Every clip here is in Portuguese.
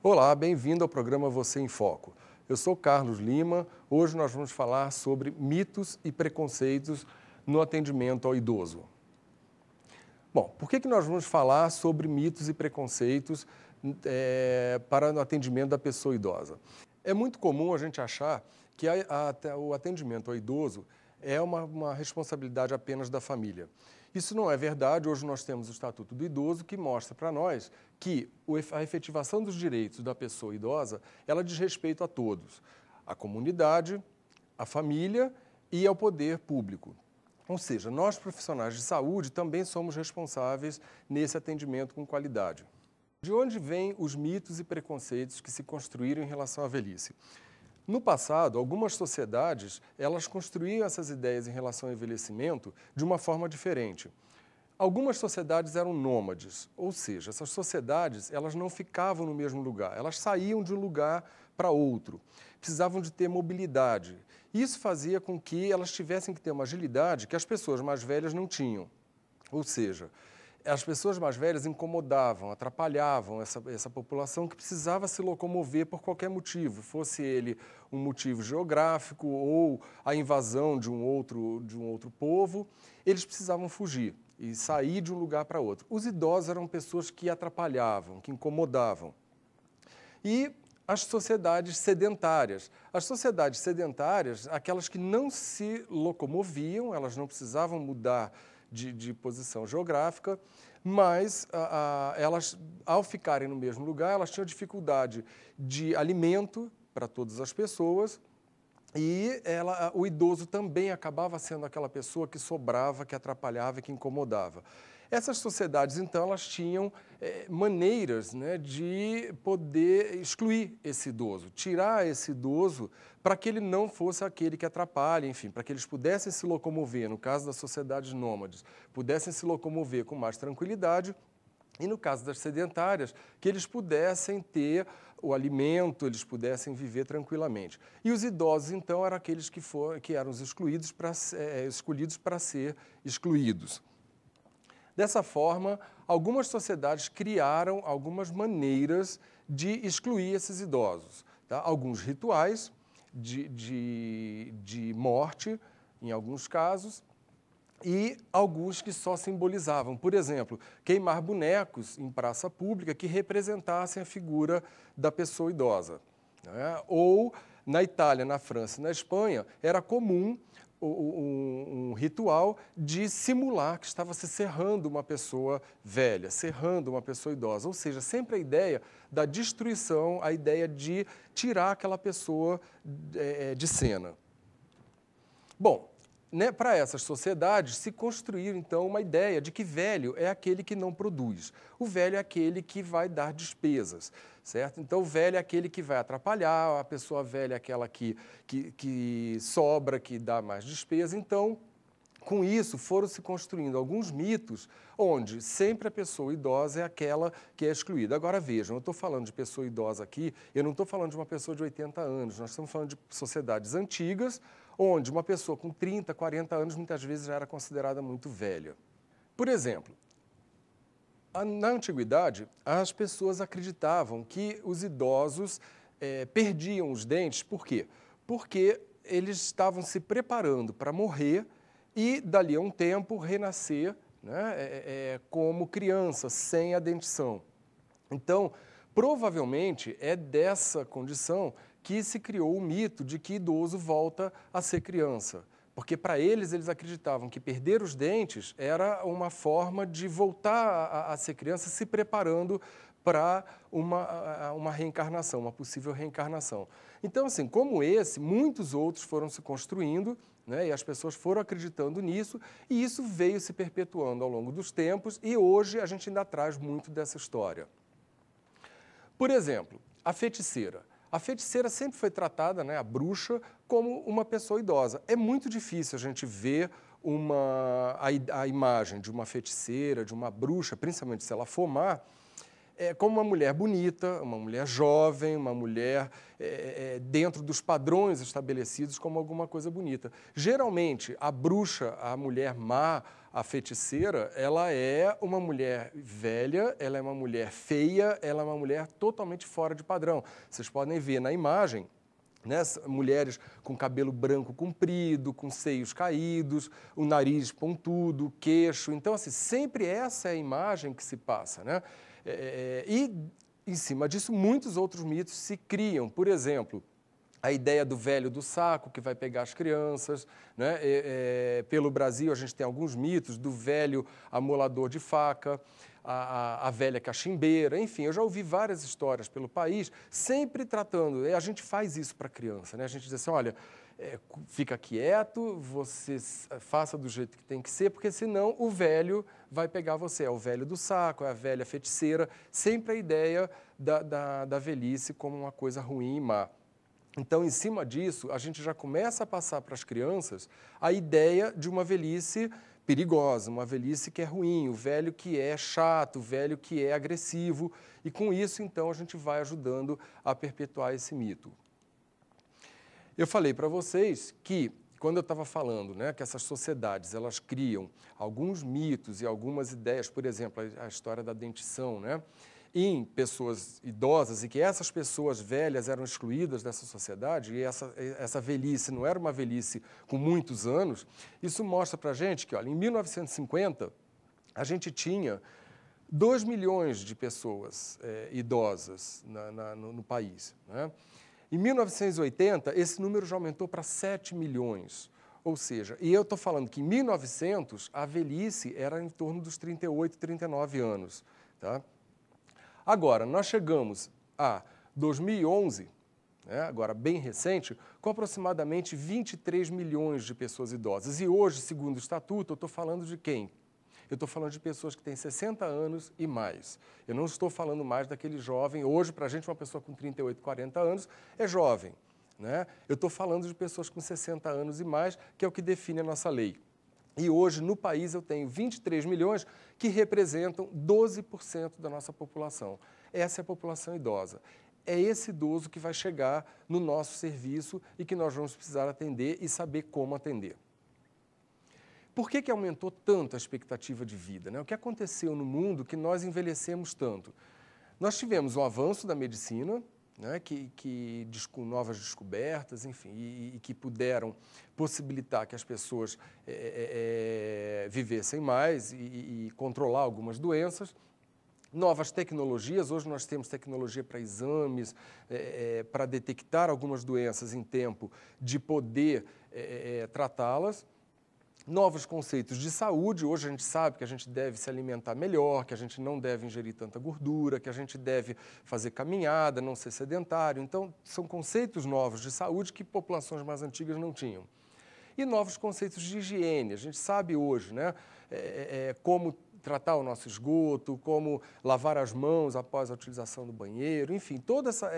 Olá, bem-vindo ao programa Você em Foco. Eu sou Carlos Lima. Hoje nós vamos falar sobre mitos e preconceitos no atendimento ao idoso. Bom, por que nós vamos falar sobre mitos e preconceitos para o atendimento da pessoa idosa? É muito comum a gente achar que o atendimento ao idoso é uma responsabilidade apenas da família. Isso não é verdade. Hoje nós temos o Estatuto do Idoso, que mostra para nós que a efetivação dos direitos da pessoa idosa, ela diz respeito a todos, à comunidade, à família e ao poder público. Ou seja, nós profissionais de saúde também somos responsáveis nesse atendimento com qualidade. De onde vêm os mitos e preconceitos que se construíram em relação à velhice? No passado, algumas sociedades, elas construíam essas ideias em relação ao envelhecimento de uma forma diferente. Algumas sociedades eram nômades, ou seja, essas sociedades, elas não ficavam no mesmo lugar, elas saíam de um lugar para outro, precisavam de ter mobilidade. Isso fazia com que elas tivessem que ter uma agilidade que as pessoas mais velhas não tinham. Ou seja, as pessoas mais velhas incomodavam, atrapalhavam essa população que precisava se locomover por qualquer motivo, fosse ele um motivo geográfico ou a invasão de um outro povo, eles precisavam fugir e sair de um lugar para outro. Os idosos eram pessoas que atrapalhavam, que incomodavam. E as sociedades sedentárias. As sociedades sedentárias, aquelas que não se locomoviam, elas não precisavam mudar de posição geográfica, mas elas, ao ficarem no mesmo lugar, elas tinham dificuldade de alimento para todas as pessoas e o idoso também acabava sendo aquela pessoa que sobrava, que atrapalhava e que incomodava. Essas sociedades, então, elas tinham maneiras, né, de poder excluir esse idoso, tirar esse idoso para que ele não fosse aquele que atrapalha, enfim, para que eles pudessem se locomover, no caso das sociedades nômades, pudessem se locomover com mais tranquilidade e, no caso das sedentárias, que eles pudessem ter o alimento, eles pudessem viver tranquilamente. E os idosos, então, eram aqueles que eram os escolhidos para ser excluídos. Dessa forma, algumas sociedades criaram algumas maneiras de excluir esses idosos. Tá? Alguns rituais de morte, em alguns casos, e alguns que só simbolizavam. Por exemplo, queimar bonecos em praça pública que representassem a figura da pessoa idosa. Né? Ou, na Itália, na França e na Espanha, era comum um ritual de simular que estava se serrando uma pessoa velha, serrando uma pessoa idosa. Ou seja, sempre a ideia da destruição, a ideia de tirar aquela pessoa de cena. Bom, né, para essas sociedades se construiu, então, uma ideia de que velho é aquele que não produz. O velho é aquele que vai dar despesas, certo? Então, o velho é aquele que vai atrapalhar, a pessoa velha é aquela que sobra, que dá mais despesa. Então, com isso, foram se construindo alguns mitos onde sempre a pessoa idosa é aquela que é excluída. Agora, vejam, eu estou falando de pessoa idosa aqui, eu não estou falando de uma pessoa de 80 anos, nós estamos falando de sociedades antigas, onde uma pessoa com 30, 40 anos muitas vezes já era considerada muito velha. Por exemplo, na antiguidade, as pessoas acreditavam que os idosos perdiam os dentes. Por quê? Porque eles estavam se preparando para morrer e, dali a um tempo, renascer, né, como criança, sem a dentição. Então, provavelmente, é dessa condição que se criou o mito de que idoso volta a ser criança. Porque, para eles acreditavam que perder os dentes era uma forma de voltar a ser criança, se preparando para uma reencarnação, uma possível reencarnação. Então, assim, como esse, muitos outros foram se construindo, né, e as pessoas foram acreditando nisso, e isso veio se perpetuando ao longo dos tempos, e hoje a gente ainda traz muito dessa história. Por exemplo, a feiticeira. A feiticeira sempre foi tratada, né, a bruxa, como uma pessoa idosa. É muito difícil a gente ver a imagem de uma feiticeira, de uma bruxa, principalmente se ela for má, como uma mulher bonita, uma mulher jovem, uma mulher dentro dos padrões estabelecidos como alguma coisa bonita. Geralmente, a bruxa, a mulher má, a feiticeira, ela é uma mulher velha, ela é uma mulher feia, ela é uma mulher totalmente fora de padrão. Vocês podem ver na imagem, né, mulheres com cabelo branco comprido, com seios caídos, o nariz pontudo, o queixo. Então, assim, sempre essa é a imagem que se passa, né? E, em cima disso, muitos outros mitos se criam. Por exemplo, a ideia do velho do saco, que vai pegar as crianças, né? Pelo Brasil, a gente tem alguns mitos do velho amolador de faca, a velha cachimbeira, enfim, eu já ouvi várias histórias pelo país, sempre tratando, a gente faz isso para a criança, né? A gente diz assim, olha, fica quieto, você faça do jeito que tem que ser, porque senão o velho vai pegar você, é o velho do saco, é a velha feiticeira, sempre a ideia da velhice como uma coisa ruim e má. Então, em cima disso, a gente já começa a passar para as crianças a ideia de uma velhice perigosa, uma velhice que é ruim, o velho que é chato, o velho que é agressivo, e com isso, então, a gente vai ajudando a perpetuar esse mito. Eu falei para vocês que, quando eu estava falando, né, que essas sociedades, elas criam alguns mitos e algumas ideias, por exemplo, a história da dentição, né, em pessoas idosas, e que essas pessoas velhas eram excluídas dessa sociedade, e essa velhice não era uma velhice com muitos anos, isso mostra para a gente que, olha, em 1950, a gente tinha 2 milhões de pessoas idosas no país, né? Em 1980, esse número já aumentou para 7 milhões. Ou seja, e eu estou falando que em 1900, a velhice era em torno dos 38, 39 anos. Tá? Agora, nós chegamos a 2011, né, agora bem recente, com aproximadamente 23 milhões de pessoas idosas. E hoje, segundo o Estatuto, eu estou falando de quem? Eu estou falando de pessoas que têm 60 anos e mais. Eu não estou falando mais daquele jovem. Hoje, para a gente, uma pessoa com 38, 40 anos é jovem, né? Eu estou falando de pessoas com 60 anos e mais, que é o que define a nossa lei. E hoje, no país, eu tenho 23 milhões, que representam 12% da nossa população. Essa é a população idosa. É esse idoso que vai chegar no nosso serviço e que nós vamos precisar atender e saber como atender. Por que aumentou tanto a expectativa de vida, né? O que aconteceu no mundo que nós envelhecemos tanto? Nós tivemos um avanço da medicina, né, com novas descobertas, enfim, e que puderam possibilitar que as pessoas vivessem mais e controlar algumas doenças. Novas tecnologias, hoje nós temos tecnologia para exames, para detectar algumas doenças em tempo de poder tratá-las. Novos conceitos de saúde, hoje a gente sabe que a gente deve se alimentar melhor, que a gente não deve ingerir tanta gordura, que a gente deve fazer caminhada, não ser sedentário. Então, são conceitos novos de saúde que populações mais antigas não tinham. E novos conceitos de higiene. A gente sabe hoje, né, como tratar o nosso esgoto, como lavar as mãos após a utilização do banheiro, enfim, toda essa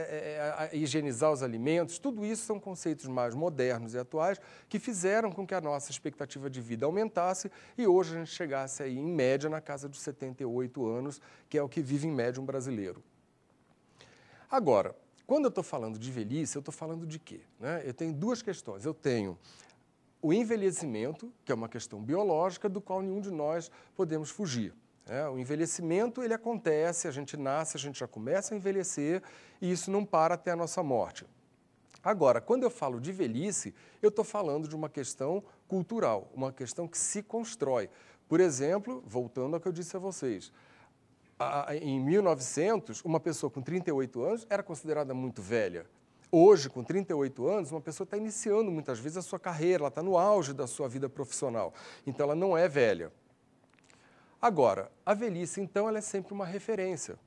higienizar os alimentos, tudo isso são conceitos mais modernos e atuais que fizeram com que a nossa expectativa de vida aumentasse e hoje a gente chegasse aí, em média, na casa dos 78 anos, que é o que vive em média um brasileiro. Agora, quando eu estou falando de velhice, eu estou falando de quê? Né? Eu tenho duas questões. Eu tenho o envelhecimento, que é uma questão biológica, do qual nenhum de nós podemos fugir. O envelhecimento, ele acontece, a gente nasce, a gente já começa a envelhecer e isso não para até a nossa morte. Agora, quando eu falo de velhice, eu estou falando de uma questão cultural, uma questão que se constrói. Por exemplo, voltando ao que eu disse a vocês, em 1900, uma pessoa com 38 anos era considerada muito velha. Hoje, com 38 anos, uma pessoa está iniciando muitas vezes a sua carreira, ela está no auge da sua vida profissional, então ela não é velha. Agora, a velhice, então, ela é sempre uma referência.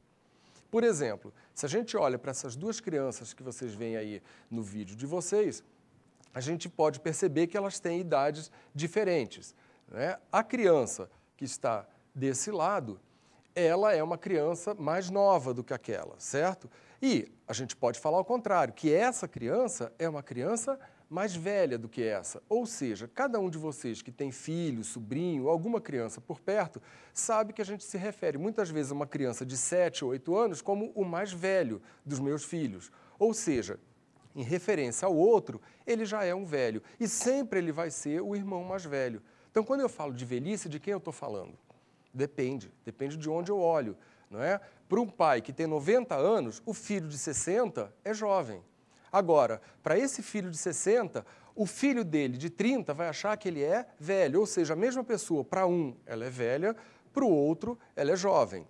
Por exemplo, se a gente olha para essas duas crianças que vocês veem aí no vídeo de vocês, a gente pode perceber que elas têm idades diferentes, né? A criança que está desse lado, ela é uma criança mais nova do que aquela, certo? E a gente pode falar ao contrário, que essa criança é uma criança mais velha do que essa. Ou seja, cada um de vocês que tem filho, sobrinho, alguma criança por perto, sabe que a gente se refere muitas vezes a uma criança de 7 ou 8 anos como o mais velho dos meus filhos. Ou seja, em referência ao outro, ele já é um velho. E sempre ele vai ser o irmão mais velho. Então, quando eu falo de velhice, de quem eu estou falando? Depende de onde eu olho, não é? Para um pai que tem 90 anos, o filho de 60 é jovem. Agora, para esse filho de 60, o filho dele de 30 vai achar que ele é velho, ou seja, a mesma pessoa, para um ela é velha, para o outro ela é jovem.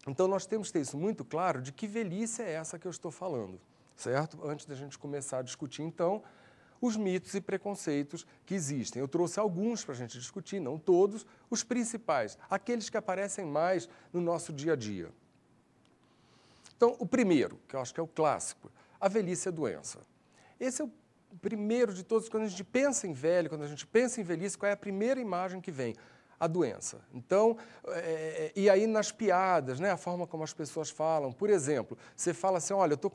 Então, nós temos que ter isso muito claro de que velhice é essa que eu estou falando, certo? Antes da gente começar a discutir, então, os mitos e preconceitos que existem. Eu trouxe alguns para a gente discutir, não todos, os principais, aqueles que aparecem mais no nosso dia a dia. Então, o primeiro, que eu acho que é o clássico, a velhice é doença. Esse é o primeiro de todos. Quando a gente pensa em velho, quando a gente pensa em velhice, qual é a primeira imagem que vem? A doença. Então, e aí nas piadas, né, a forma como as pessoas falam. Por exemplo, você fala assim, olha, eu estou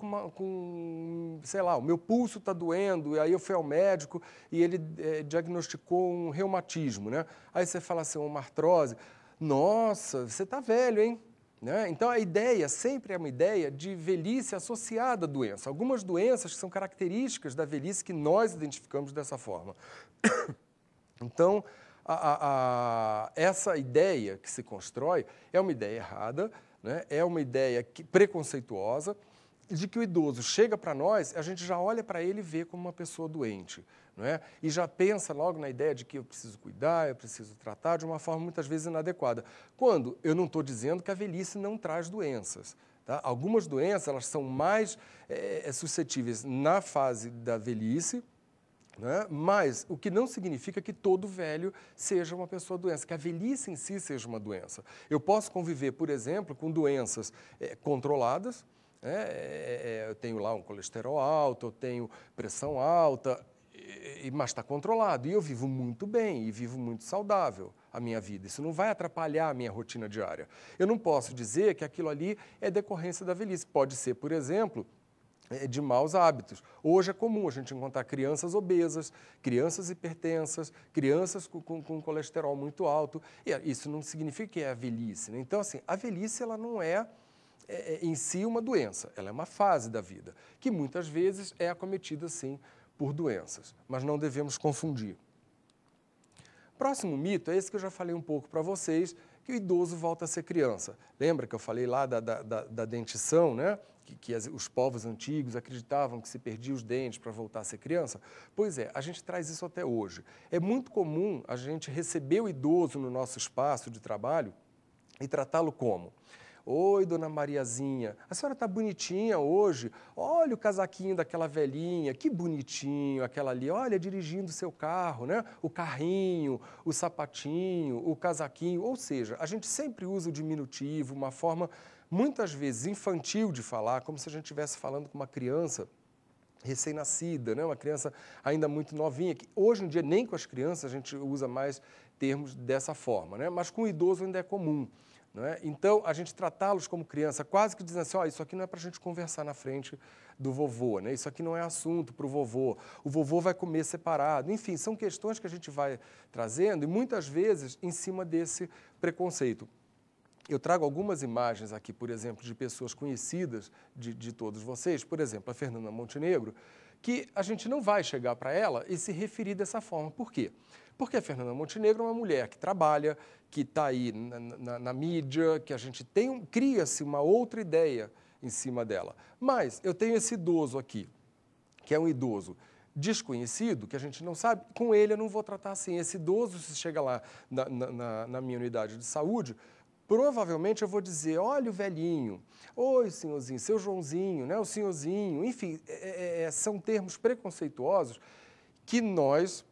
sei lá, o meu pulso está doendo, e aí eu fui ao médico e ele diagnosticou um reumatismo, né? Aí você fala assim, uma artrose. Nossa, você está velho, hein? Né? Então, a ideia sempre é uma ideia de velhice associada à doença. Algumas doenças que são características da velhice que nós identificamos dessa forma. Então, essa ideia que se constrói é uma ideia errada, né? É uma ideia preconceituosa, de que o idoso chega para nós, a gente já olha para ele e vê como uma pessoa doente. Não é? E já pensa logo na ideia de que eu preciso cuidar, eu preciso tratar de uma forma muitas vezes inadequada. Quando eu não estou dizendo que a velhice não traz doenças. Tá? Algumas doenças elas são mais suscetíveis na fase da velhice, né? Mas o que não significa que todo velho seja uma pessoa doença, que a velhice em si seja uma doença. Eu posso conviver, por exemplo, com doenças controladas, eu tenho lá um colesterol alto, eu tenho pressão alta, mas está controlado. E eu vivo muito bem e vivo muito saudável a minha vida. Isso não vai atrapalhar a minha rotina diária. Eu não posso dizer que aquilo ali é decorrência da velhice. Pode ser, por exemplo, de maus hábitos. Hoje é comum a gente encontrar crianças obesas, crianças hipertensas, crianças com colesterol muito alto. E isso não significa que é a velhice, né? Então, assim, a velhice ela não é em si uma doença, ela é uma fase da vida, que muitas vezes é acometida, sim, por doenças, mas não devemos confundir. Próximo mito é esse que eu já falei um pouco para vocês, que o idoso volta a ser criança. Lembra que eu falei lá da dentição, né? Que os povos antigos acreditavam que se perdia os dentes para voltar a ser criança? Pois é, a gente traz isso até hoje. É muito comum a gente receber o idoso no nosso espaço de trabalho e tratá-lo como? Oi, dona Mariazinha, a senhora está bonitinha hoje? Olha o casaquinho daquela velhinha, que bonitinho aquela ali. Olha, dirigindo o seu carro, né? O carrinho, o sapatinho, o casaquinho. Ou seja, a gente sempre usa o diminutivo, uma forma muitas vezes infantil de falar, como se a gente estivesse falando com uma criança recém-nascida, né? Uma criança ainda muito novinha, que hoje em dia nem com as crianças a gente usa mais termos dessa forma, né? Mas com o idoso ainda é comum. Não é? Então, a gente tratá-los como criança, quase que dizendo assim, isso aqui não é para a gente conversar na frente do vovô, né? Isso aqui não é assunto para o vovô vai comer separado. Enfim, são questões que a gente vai trazendo e muitas vezes em cima desse preconceito. Eu trago algumas imagens aqui, por exemplo, de pessoas conhecidas de todos vocês, por exemplo, a Fernanda Montenegro, que a gente não vai chegar para ela e se referir dessa forma. Por quê? Porque a Fernanda Montenegro é uma mulher que trabalha, que está aí na mídia, que a gente cria-se uma outra ideia em cima dela. Mas eu tenho esse idoso aqui, que é um idoso desconhecido, que a gente não sabe, com ele eu não vou tratar assim. Esse idoso, se chega lá na minha unidade de saúde, provavelmente eu vou dizer, olha o velhinho, oi senhorzinho, seu Joãozinho, né, o senhorzinho, enfim, são termos preconceituosos que nós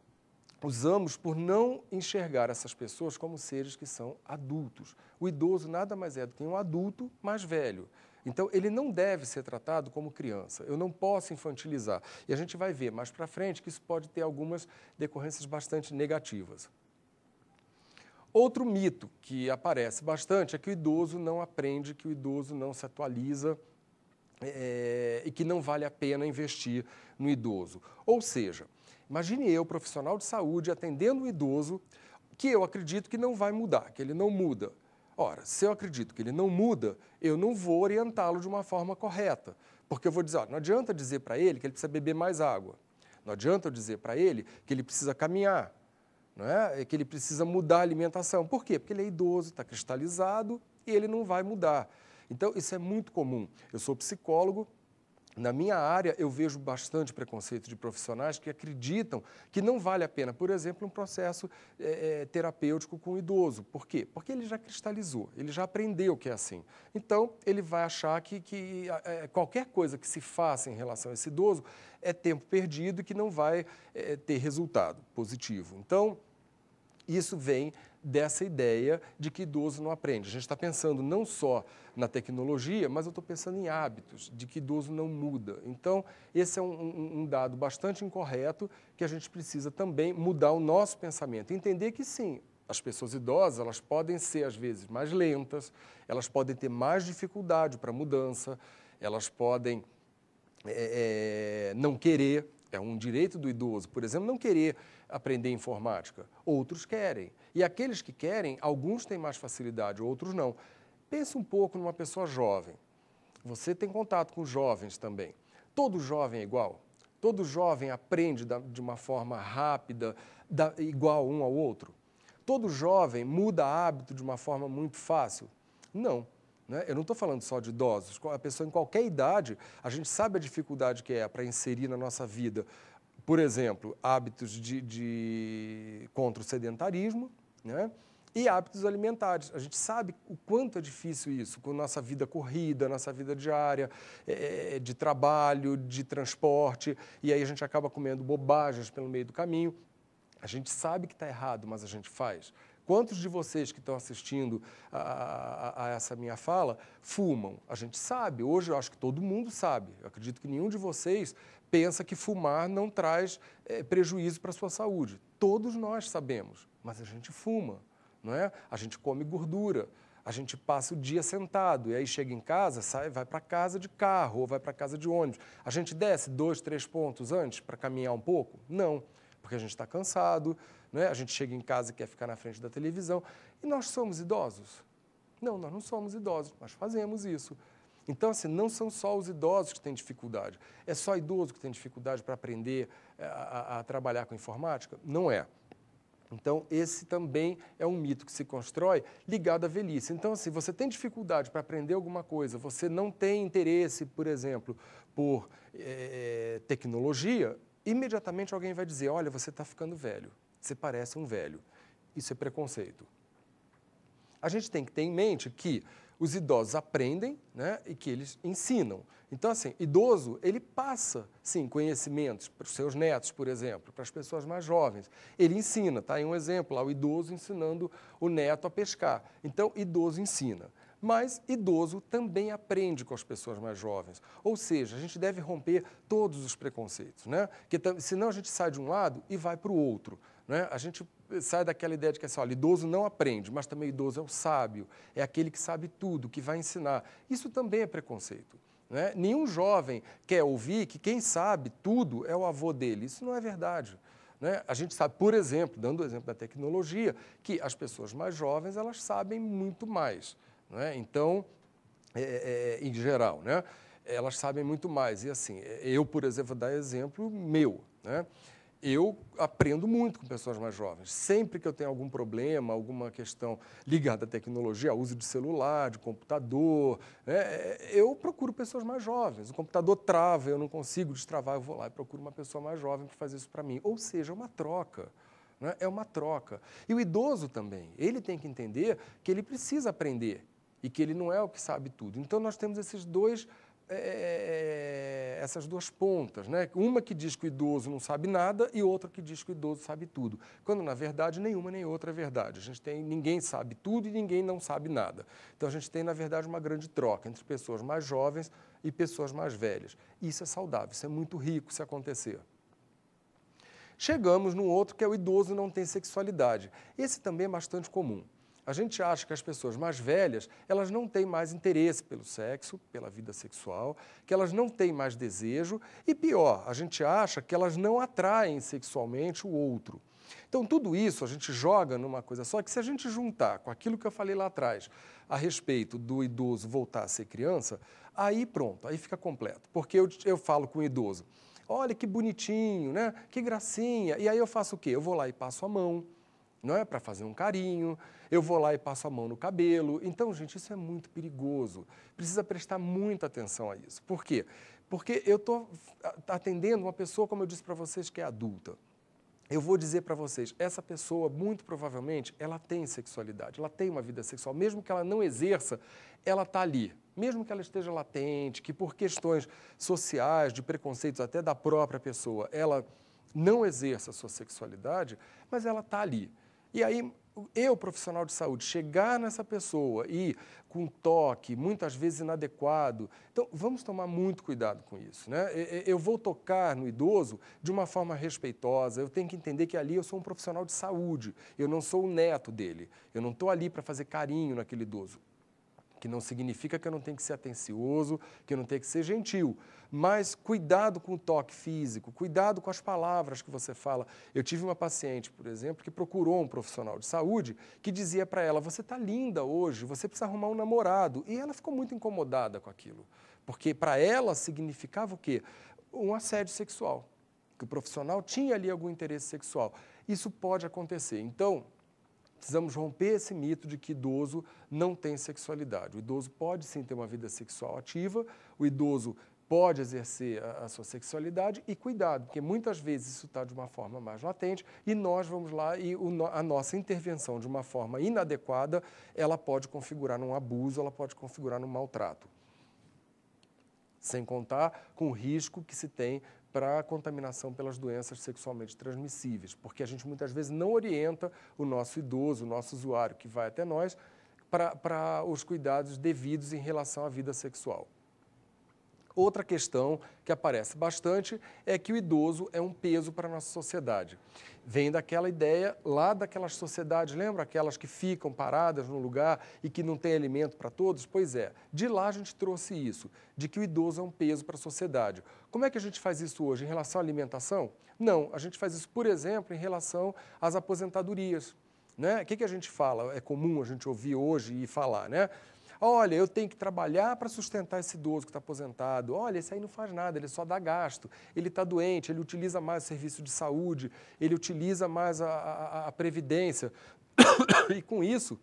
usamos por não enxergar essas pessoas como seres que são adultos. O idoso nada mais é do que um adulto mais velho. Então, ele não deve ser tratado como criança. Eu não posso infantilizar. E a gente vai ver mais para frente que isso pode ter algumas decorrências bastante negativas. Outro mito que aparece bastante é que o idoso não aprende, que o idoso não se atualiza e que não vale a pena investir no idoso. Ou seja, Imagine eu, profissional de saúde, atendendo um idoso que eu acredito que não vai mudar, que ele não muda. Ora, se eu acredito que ele não muda, eu não vou orientá-lo de uma forma correta. Porque eu vou dizer, não adianta dizer para ele que ele precisa beber mais água. Não adianta eu dizer para ele que ele precisa caminhar, não é? Que ele precisa mudar a alimentação. Por quê? Porque ele é idoso, está cristalizado e ele não vai mudar. Então, isso é muito comum. Eu sou psicólogo. Na minha área, eu vejo bastante preconceito de profissionais que acreditam que não vale a pena, por exemplo, um processo terapêutico com o idoso. Por quê? Porque ele já cristalizou, ele já aprendeu que é assim. Então, ele vai achar que qualquer coisa que se faça em relação a esse idoso é tempo perdido e que não vai ter resultado positivo. Então, isso vem dessa ideia de que idoso não aprende. A gente está pensando não só na tecnologia, mas eu estou pensando em hábitos, de que idoso não muda. Então, esse é um dado bastante incorreto que a gente precisa também mudar o nosso pensamento. Entender que sim, as pessoas idosas elas podem ser, às vezes, mais lentas, elas podem ter mais dificuldade para mudança, elas podem não querer. É um direito do idoso, por exemplo, não querer aprender informática. Outros querem. E aqueles que querem, alguns têm mais facilidade, outros não. Pense um pouco numa pessoa jovem. Você tem contato com jovens também. Todo jovem é igual? Todo jovem aprende de uma forma rápida, igual um ao outro? Todo jovem muda hábito de uma forma muito fácil? Não. Eu não estou falando só de idosos, a pessoa em qualquer idade, a gente sabe a dificuldade que é para inserir na nossa vida, por exemplo, hábitos contra o sedentarismo, né? E hábitos alimentares. A gente sabe o quanto é difícil isso, com nossa vida corrida, nossa vida diária, de trabalho, de transporte, e aí a gente acaba comendo bobagens pelo meio do caminho. A gente sabe que está errado, mas a gente faz. Quantos de vocês que estão assistindo a essa minha fala fumam? A gente sabe, hoje eu acho que todo mundo sabe. Eu acredito que nenhum de vocês pensa que fumar não traz prejuízo para a sua saúde. Todos nós sabemos, mas a gente fuma, não é? A gente come gordura, a gente passa o dia sentado e aí chega em casa, vai para casa de carro ou vai para casa de ônibus. A gente desce 2, 3 pontos antes para caminhar um pouco? Não, porque a gente está cansado. Né? A gente chega em casa e quer ficar na frente da televisão. E nós somos idosos? Não, nós não somos idosos, nós fazemos isso. Então, assim, não são só os idosos que têm dificuldade. É só idoso que tem dificuldade para aprender a trabalhar com informática? Não é. Então, esse também é um mito que se constrói ligado à velhice. Então, assim, você tem dificuldade para aprender alguma coisa, você não tem interesse, por exemplo, por tecnologia, imediatamente alguém vai dizer, olha, você está ficando velho. Você parece um velho. Isso é preconceito. A gente tem que ter em mente que os idosos aprendem, né, e que eles ensinam. Então, assim, idoso, ele passa, sim, conhecimentos para os seus netos, por exemplo, para as pessoas mais jovens. Ele ensina, tá aí um exemplo, lá o idoso ensinando o neto a pescar. Então, idoso ensina. Mas idoso também aprende com as pessoas mais jovens. Ou seja, a gente deve romper todos os preconceitos, né? Porque senão a gente sai de um lado e vai para o outro. Né? A gente sai daquela ideia de que assim, olha, idoso não aprende, mas também idoso é o sábio, é aquele que sabe tudo, que vai ensinar. Isso também é preconceito. Né? Nenhum jovem quer ouvir que quem sabe tudo é o avô dele. Isso não é verdade. Né? A gente sabe, por exemplo, dando o exemplo da tecnologia, que as pessoas mais jovens elas sabem muito mais. Né? Então, em geral, né? Elas sabem muito mais. E assim, eu, por exemplo, vou dar exemplo meu. Né? Eu aprendo muito com pessoas mais jovens. Sempre que eu tenho algum problema, alguma questão ligada à tecnologia, ao uso de celular, de computador, né, eu procuro pessoas mais jovens. O computador trava, eu não consigo destravar, eu vou lá e procuro uma pessoa mais jovem para fazer isso para mim. Ou seja, é uma troca. Né? É uma troca. E o idoso também, ele tem que entender que ele precisa aprender e que ele não é o que sabe tudo. Então, nós temos essas duas pontas, né? Uma que diz que o idoso não sabe nada e outra que diz que o idoso sabe tudo. Quando, na verdade, nenhuma nem outra é verdade. Ninguém sabe tudo e ninguém não sabe nada. Então, a gente tem, na verdade, uma grande troca entre pessoas mais jovens e pessoas mais velhas. Isso é saudável, isso é muito rico se acontecer. Chegamos num outro que é o idoso não tem sexualidade. Esse também é bastante comum. A gente acha que as pessoas mais velhas, elas não têm mais interesse pelo sexo, pela vida sexual, que elas não têm mais desejo e, pior, a gente acha que elas não atraem sexualmente o outro. Então, tudo isso a gente joga numa coisa só, que se a gente juntar com aquilo que eu falei lá atrás, a respeito do idoso voltar a ser criança, aí pronto, aí fica completo. Porque eu falo com o idoso, olha que bonitinho, né? Que gracinha. E aí eu faço o quê? Eu vou lá e passo a mão, não é? Para fazer um carinho, eu vou lá e passo a mão no cabelo. Então, gente, isso é muito perigoso. Precisa prestar muita atenção a isso. Por quê? Porque eu estou atendendo uma pessoa, como eu disse para vocês, que é adulta. Eu vou dizer para vocês, essa pessoa, muito provavelmente, ela tem sexualidade, ela tem uma vida sexual. Mesmo que ela não exerça, ela está ali. Mesmo que ela esteja latente, que por questões sociais, de preconceitos até da própria pessoa, ela não exerça a sua sexualidade, mas ela está ali. E aí, eu, profissional de saúde, chegar nessa pessoa e com toque, muitas vezes inadequado. Então, vamos tomar muito cuidado com isso, né? Eu vou tocar no idoso de uma forma respeitosa, eu tenho que entender que ali eu sou um profissional de saúde, eu não sou o neto dele, eu não estou ali para fazer carinho naquele idoso. Que não significa que eu não tenho que ser atencioso, que eu não tenho que ser gentil, mas cuidado com o toque físico, cuidado com as palavras que você fala. Eu tive uma paciente, por exemplo, que procurou um profissional de saúde que dizia para ela, você está linda hoje, você precisa arrumar um namorado. E ela ficou muito incomodada com aquilo, porque para ela significava o quê? Um assédio sexual, que o profissional tinha ali algum interesse sexual. Isso pode acontecer. Então, precisamos romper esse mito de que idoso não tem sexualidade. O idoso pode sim ter uma vida sexual ativa, o idoso pode exercer a sua sexualidade e cuidado, porque muitas vezes isso está de uma forma mais latente e nós vamos lá e a nossa intervenção de uma forma inadequada, ela pode configurar num abuso, ela pode configurar num maltrato. Sem contar com o risco que se tem para a contaminação pelas doenças sexualmente transmissíveis, porque a gente muitas vezes não orienta o nosso idoso, o nosso usuário que vai até nós, para os cuidados devidos em relação à vida sexual. Outra questão que aparece bastante é que o idoso é um peso para a nossa sociedade. Vem daquela ideia lá daquelas sociedades, lembra aquelas que ficam paradas no lugar e que não tem alimento para todos? Pois é, de lá a gente trouxe isso, de que o idoso é um peso para a sociedade. Como é que a gente faz isso hoje? Em relação à alimentação? Não, a gente faz isso, por exemplo, em relação às aposentadorias. Né? O que a gente fala? É comum a gente ouvir hoje e falar, né? Olha, eu tenho que trabalhar para sustentar esse idoso que está aposentado. Olha, esse aí não faz nada, ele só dá gasto. Ele está doente, ele utiliza mais o serviço de saúde, ele utiliza mais a previdência. E com isso,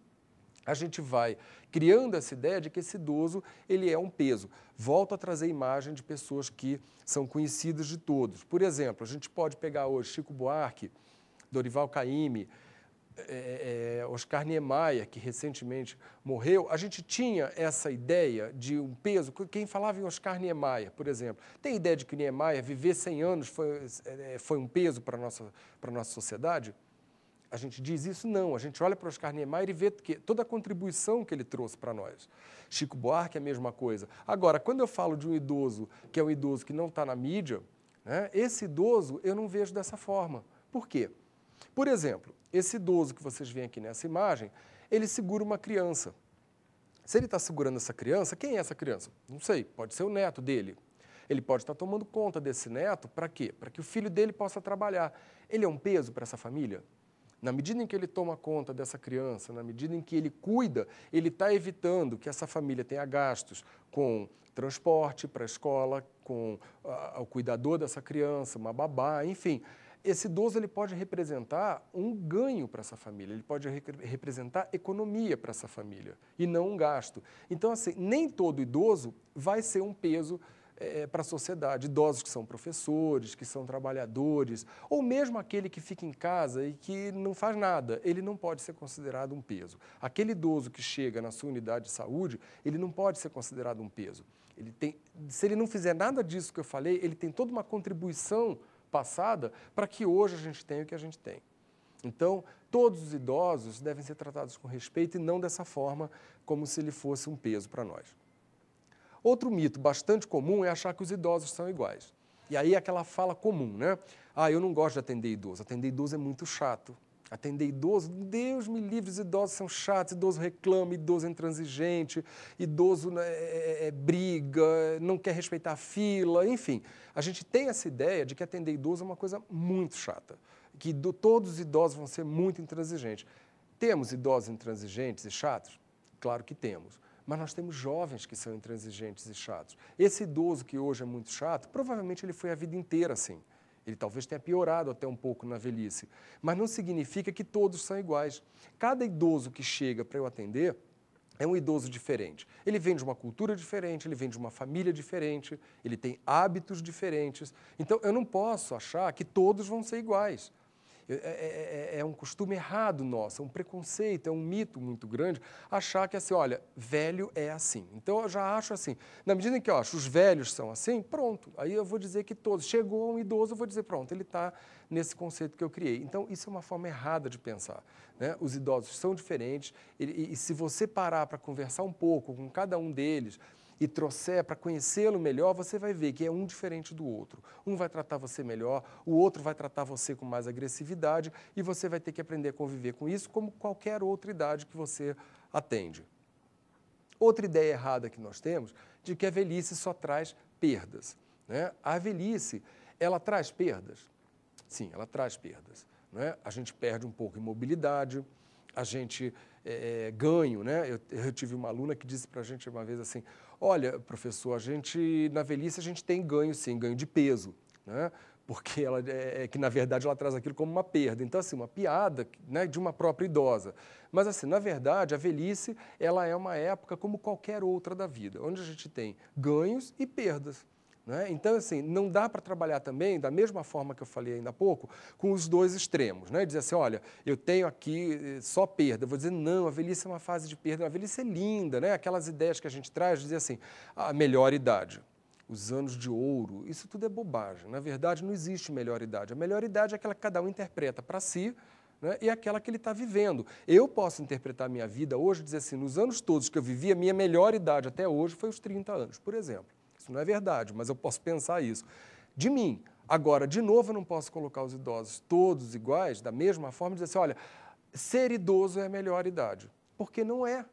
a gente vai criando essa ideia de que esse idoso ele é um peso. Volto a trazer imagem de pessoas que são conhecidas de todos. Por exemplo, a gente pode pegar hoje Chico Buarque, Dorival Caymmi, Oscar Niemeyer, que recentemente morreu, a gente tinha essa ideia de um peso. Quem falava em Oscar Niemeyer, por exemplo, tem ideia de que Niemeyer viver 100 anos foi um peso para a nossa sociedade? A gente diz isso? Não. A gente olha para Oscar Niemeyer e vê que toda a contribuição que ele trouxe para nós. Chico Buarque é a mesma coisa. Agora, quando eu falo de um idoso que é um idoso que não está na mídia, né, esse idoso eu não vejo dessa forma. Por quê? Por exemplo, esse idoso que vocês veem aqui nessa imagem, ele segura uma criança. Se ele está segurando essa criança, quem é essa criança? Não sei, pode ser o neto dele. Ele pode estar tomando conta desse neto, para quê? Para que o filho dele possa trabalhar. Ele é um peso para essa família? Na medida em que ele toma conta dessa criança, na medida em que ele cuida, ele está evitando que essa família tenha gastos com transporte para a escola, com o cuidador dessa criança, uma babá, enfim. Esse idoso ele pode representar um ganho para essa família, ele pode representar economia para essa família e não um gasto. Então, assim, nem todo idoso vai ser um peso para a sociedade. Idosos que são professores, que são trabalhadores, ou mesmo aquele que fica em casa e que não faz nada, ele não pode ser considerado um peso. Aquele idoso que chega na sua unidade de saúde, ele não pode ser considerado um peso. Se ele não fizer nada disso que eu falei, ele tem toda uma contribuição passada para que hoje a gente tenha o que a gente tem. Então, todos os idosos devem ser tratados com respeito e não dessa forma, como se ele fosse um peso para nós. Outro mito bastante comum é achar que os idosos são iguais. E aí aquela fala comum, né? Ah, eu não gosto de atender idoso é muito chato. Atender idoso, Deus me livre, os idosos são chatos, idoso reclama, idoso é intransigente, idoso briga, não quer respeitar a fila, enfim. A gente tem essa ideia de que atender idoso é uma coisa muito chata, que todos os idosos vão ser muito intransigentes. Temos idosos intransigentes e chatos? Claro que temos. Mas nós temos jovens que são intransigentes e chatos. Esse idoso que hoje é muito chato, provavelmente ele foi a vida inteira assim. Ele talvez tenha piorado até um pouco na velhice, mas não significa que todos são iguais. Cada idoso que chega para eu atender é um idoso diferente. Ele vem de uma cultura diferente, ele vem de uma família diferente, ele tem hábitos diferentes. Então, eu não posso achar que todos vão ser iguais. É um costume errado nosso, é um preconceito, é um mito muito grande achar que assim, olha, velho é assim. Então eu já acho assim, na medida em que eu acho os velhos são assim, pronto, aí eu vou dizer que todos. Chegou um idoso, eu vou dizer, pronto, ele está nesse conceito que eu criei. Então isso é uma forma errada de pensar, né? Os idosos são diferentes e se você parar para conversar um pouco com cada um deles, e trouxer para conhecê-lo melhor, você vai ver que é um diferente do outro. Um vai tratar você melhor, o outro vai tratar você com mais agressividade e você vai ter que aprender a conviver com isso como qualquer outra idade que você atende. Outra ideia errada que nós temos de que a velhice só traz perdas, né? A velhice, ela traz perdas? Sim, ela traz perdas, né? A gente perde um pouco em mobilidade, a gente ganho, né? Eu tive uma aluna que disse para a gente uma vez assim, olha, professor, na velhice a gente tem ganho sim, ganho de peso, né? Porque ela que na verdade ela traz aquilo como uma perda. Então assim, uma piada, né, de uma própria idosa. Mas assim, na verdade, a velhice, ela é uma época como qualquer outra da vida, onde a gente tem ganhos e perdas. Né? Então, assim, não dá para trabalhar também, da mesma forma que eu falei ainda há pouco, com os dois extremos. Né? Dizer assim, olha, eu tenho aqui só perda. Eu vou dizer, não, a velhice é uma fase de perda. A velhice é linda, né? Aquelas ideias que a gente traz, dizer assim, a melhor idade, os anos de ouro, isso tudo é bobagem. Na verdade, não existe melhor idade. A melhor idade é aquela que cada um interpreta para si, né? E aquela que ele está vivendo. Eu posso interpretar a minha vida hoje, dizer assim, nos anos todos que eu vivi, a minha melhor idade até hoje foi os 30 anos, por exemplo. Isso não é verdade, mas eu posso pensar isso. De mim. Agora, de novo, eu não posso colocar os idosos todos iguais, da mesma forma, e dizer assim, olha, ser idoso é a melhor idade. Porque não é.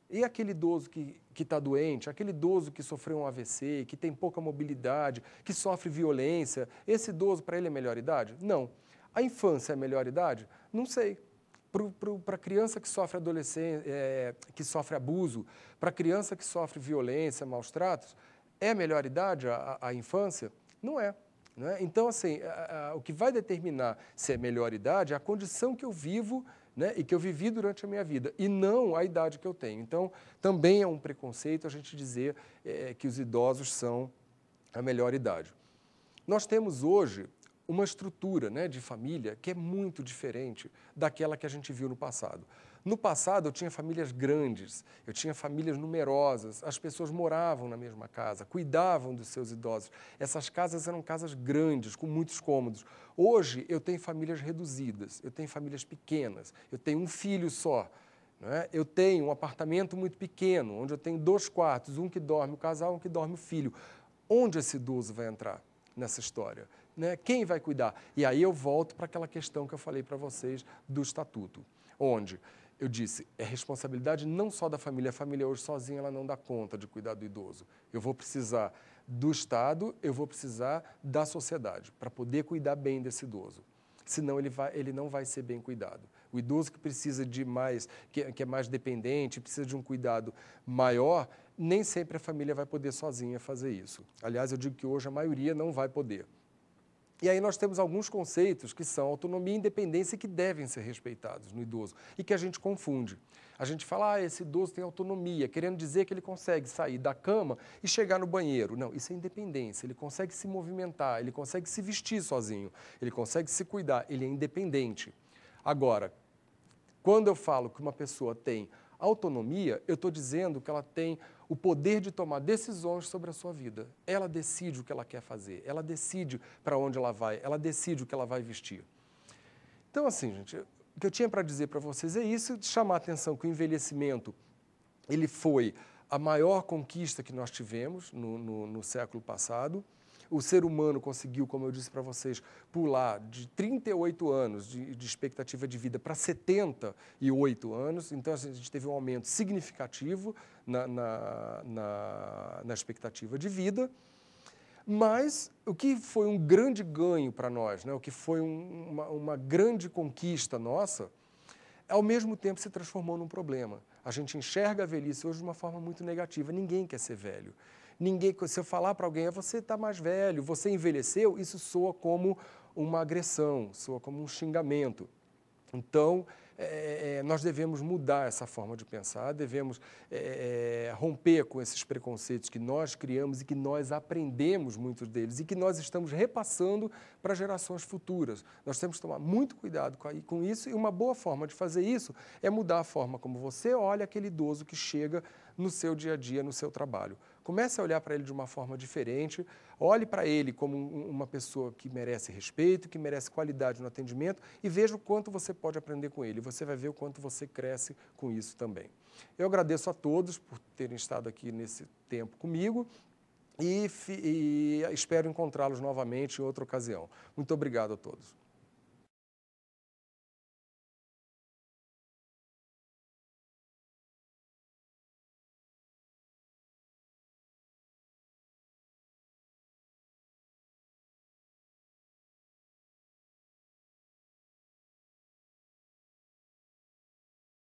E aquele idoso que está doente, aquele idoso que sofreu um AVC, que tem pouca mobilidade, que sofre violência, esse idoso, para ele, é a melhor idade? Não. A infância é a melhor idade? Não sei. Para a criança que sofre que sofre abuso, para a criança que sofre violência, maus tratos, é a melhor idade a infância? Não é. Né? Então, assim, o que vai determinar se é melhor idade é a condição que eu vivo, né, e que eu vivi durante a minha vida, e não a idade que eu tenho. Então, também é um preconceito a gente dizer que os idosos são a melhor idade. Nós temos hoje uma estrutura, né, de família que é muito diferente daquela que a gente viu no passado. No passado, eu tinha famílias grandes, eu tinha famílias numerosas, as pessoas moravam na mesma casa, cuidavam dos seus idosos. Essas casas eram casas grandes, com muitos cômodos. Hoje, eu tenho famílias reduzidas, eu tenho famílias pequenas, eu tenho um filho só. Né? Eu tenho um apartamento muito pequeno, onde eu tenho 2 quartos, um que dorme o casal, um que dorme o filho. Onde esse idoso vai entrar nessa história? Né? Quem vai cuidar? E aí eu volto para aquela questão que eu falei para vocês do estatuto, onde eu disse, é responsabilidade não só da família. A família hoje sozinha ela não dá conta de cuidar do idoso. Eu vou precisar do Estado, eu vou precisar da sociedade para poder cuidar bem desse idoso. Senão ele não vai ser bem cuidado. O idoso que precisa de mais, que é mais dependente, precisa de um cuidado maior, nem sempre a família vai poder sozinha fazer isso. Aliás, eu digo que hoje a maioria não vai poder. E aí nós temos alguns conceitos que são autonomia e independência que devem ser respeitados no idoso e que a gente confunde. A gente fala, esse idoso tem autonomia, querendo dizer que ele consegue sair da cama e chegar no banheiro. Não, isso é independência, ele consegue se movimentar, ele consegue se vestir sozinho, ele consegue se cuidar, ele é independente. Agora, quando eu falo que uma pessoa tem autonomia, eu estou dizendo que ela tem o poder de tomar decisões sobre a sua vida. Ela decide o que ela quer fazer, ela decide para onde ela vai, ela decide o que ela vai vestir. Então, assim, gente, o que eu tinha para dizer para vocês é isso, de chamar a atenção que o envelhecimento ele foi a maior conquista que nós tivemos no século passado, o ser humano conseguiu, como eu disse para vocês, pular de 38 anos de expectativa de vida para 78 anos. Então, a gente teve um aumento significativo na expectativa de vida. Mas o que foi um grande ganho para nós, né? O que foi uma grande conquista nossa, ao mesmo tempo se transformou num problema. A gente enxerga a velhice hoje de uma forma muito negativa. Ninguém quer ser velho. Ninguém, se eu falar para alguém, você está mais velho, você envelheceu, isso soa como uma agressão, soa como um xingamento. Então, nós devemos mudar essa forma de pensar, devemos romper com esses preconceitos que nós criamos e que nós aprendemos muitos deles e que nós estamos repassando para gerações futuras. Nós temos que tomar muito cuidado com isso, e uma boa forma de fazer isso é mudar a forma como você olha aquele idoso que chega no seu dia a dia, no seu trabalho. Comece a olhar para ele de uma forma diferente, olhe para ele como uma pessoa que merece respeito, que merece qualidade no atendimento, e veja o quanto você pode aprender com ele. Você vai ver o quanto você cresce com isso também. Eu agradeço a todos por terem estado aqui nesse tempo comigo e espero encontrá-los novamente em outra ocasião. Muito obrigado a todos.